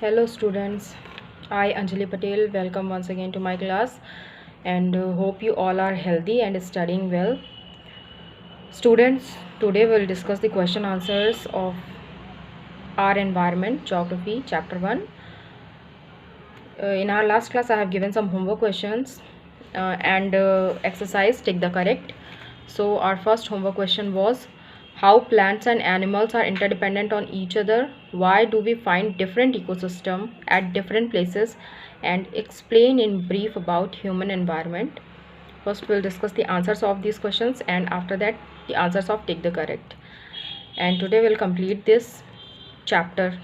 Hello students, I Anjali Patel welcome once again to my class and hope you all are healthy and studying well. Students, today we'll discuss the question answers of our environment geography chapter 1. In our last class I have given some homework questions and exercise take the correct. So our first homework question was how plants and animals are interdependent on each other, why do we find different ecosystem at different places, and explain in brief about human environment. First we'll discuss the answers of these questions and after that the answers of take the correct. And today we'll complete this chapter.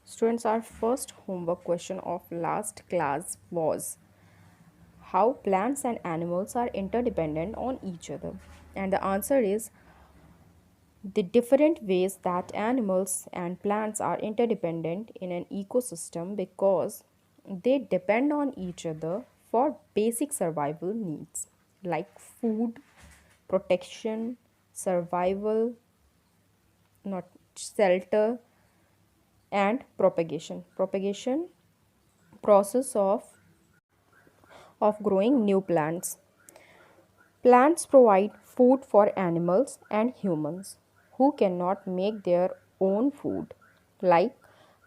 Students, our first homework question of last class was how plants and animals are interdependent on each other. And the answer is the different ways that animals and plants are interdependent in an ecosystem because they depend on each other for basic survival needs like food, protection, survival, not shelter, and propagation. Propagation process of growing new plants. Plants provide food for animals and humans who cannot make their own food, like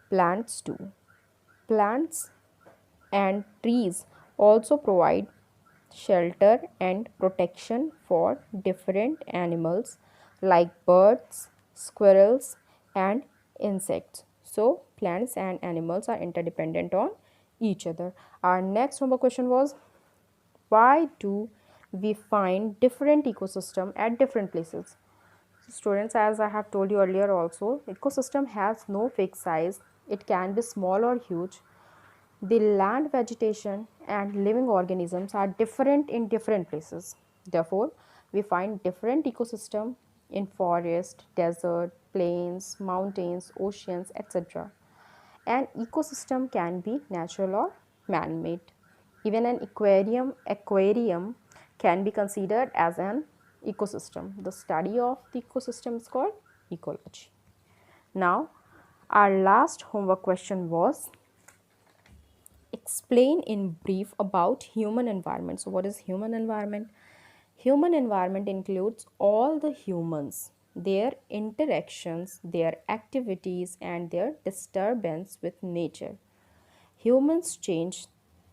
plants do. Plants and trees also provide shelter and protection for different animals like birds, squirrels, and insects. So, plants and animals are interdependent on each other. Our next homework question was why do we find different ecosystem at different places? Students, as I have told you earlier also, ecosystem has no fixed size. It can be small or huge. The land vegetation and living organisms are different in different places. Therefore, we find different ecosystem in forest, desert, plains, mountains, oceans, etc. An ecosystem can be natural or man-made. Even an aquarium can be considered as an ecosystem. The study of the ecosystem is called ecology. Now, our last homework question was explain in brief about human environment. So, what is human environment? Human environment includes all the humans, their interactions, their activities, and their disturbance with nature. Humans change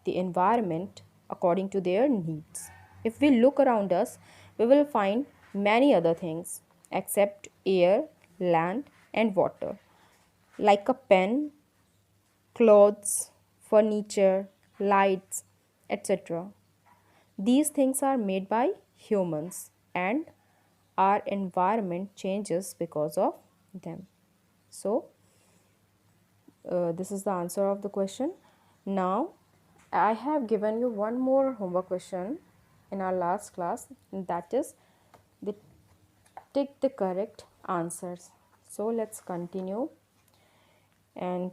the environment according to their needs. If we look around us, we will find many other things except air, land, and water, like a pen, clothes, furniture, lights, etc. These things are made by humans and our environment changes because of them. So, this is the answer of the question. Now, I have given you one more homework question in our last class, and that is the tick the correct answers. So, let's continue and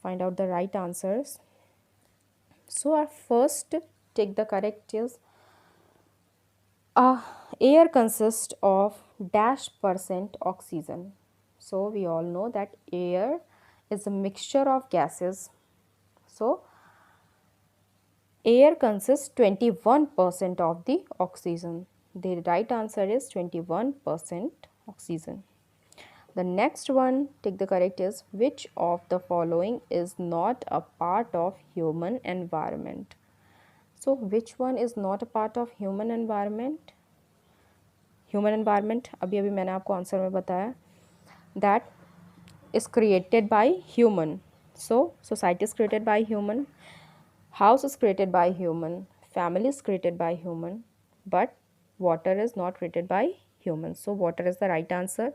find out the right answers. So, our first tick the correct is air consists of dash percent oxygen. So, we all know that air is a mixture of gases. So, air consists 21% of the oxygen. The right answer is 21% oxygen. The next one, take the correct is which of the following is not a part of human environment? So which one is not a part of human environment? Human environment अभी मैंने आपको answer में बताया that is created by human. So society is created by human. House is created by human, family is created by human, but water is not created by human. So water is the right answer.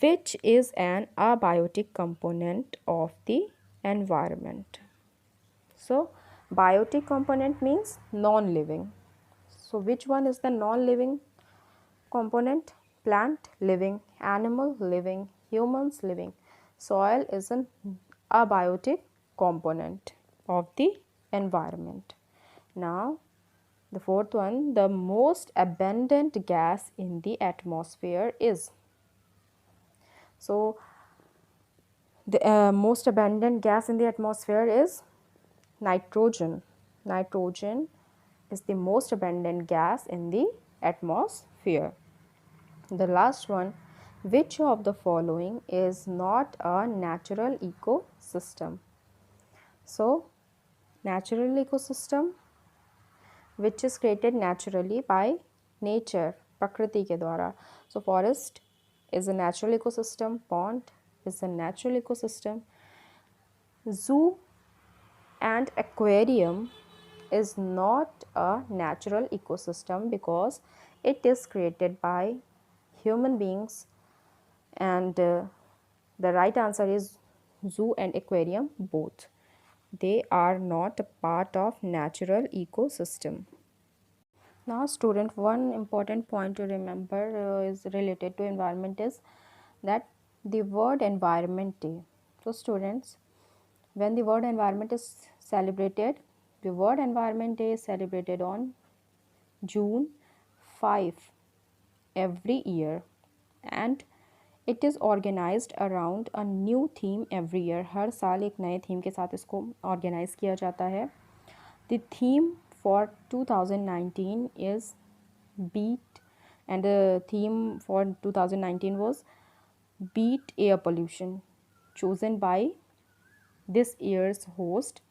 Which is an abiotic component of the environment? So biotic component means non-living. So which one is the non-living component? Plant living, animal living, humans living. Soil is an abiotic component of the environment. Now, the fourth one, the most abundant gas in the atmosphere is. So, The most abundant gas in the atmosphere is nitrogen. Nitrogen is the most abundant gas in the atmosphere. The last one, which of the following is not a natural ecosystem? So, natural ecosystem which is created naturally by nature, prakriti ke dwara. So, forest is a natural ecosystem, pond is a natural ecosystem, zoo and aquarium is not a natural ecosystem because it is created by human beings, and the right answer is zoo and aquarium both. They are not a part of natural ecosystem. Now student, one important point to remember is related to environment is that the World Environment Day. So students, when the World Environment is celebrated, the World Environment Day is celebrated on June 5 every year, and it is organized around a new theme every year. हर साल एक नए theme के साथ इसको organise किया जाता है. The theme for 2019 is beat, and the theme for 2019 was beat air pollution, chosen by this year's host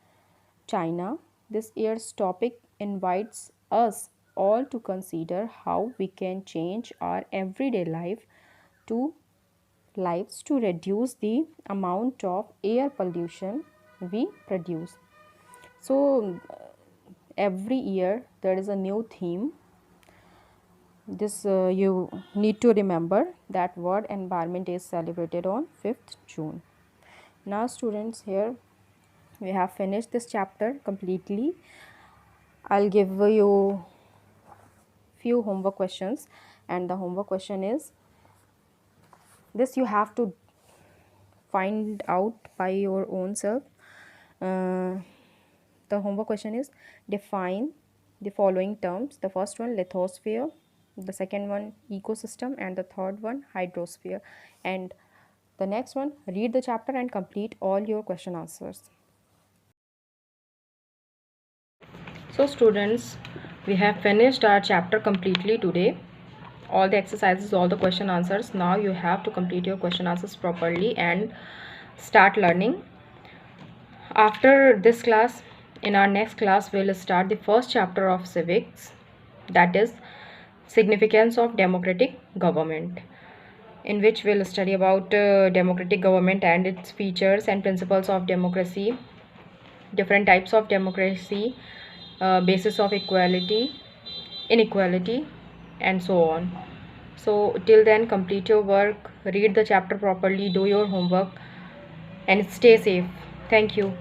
China. This year's topic invites us all to consider how we can change our everyday lives to reduce the amount of air pollution we produce. So every year there is a new theme. This you need to remember that World Environment Day is celebrated on 5th June. Now students, here we have finished this chapter completely. I'll give you few homework questions, and the homework question is this: you have to find out by your own self. The homework question is define the following terms. The first one, lithosphere, the second one, ecosystem, and the third one, hydrosphere. And the next one, read the chapter and complete all your question answers. So students, we have finished our chapter completely today. All the exercises, all the question answers. Now you have to complete your question answers properly and start learning. After this class, in our next class, we'll start the first chapter of civics, that is significance of democratic government, in which we'll study about democratic government and its features and principles of democracy, different types of democracy, basis of equality, inequality, and so on. So till then, complete your work, read the chapter properly, do your homework, and stay safe. Thank you.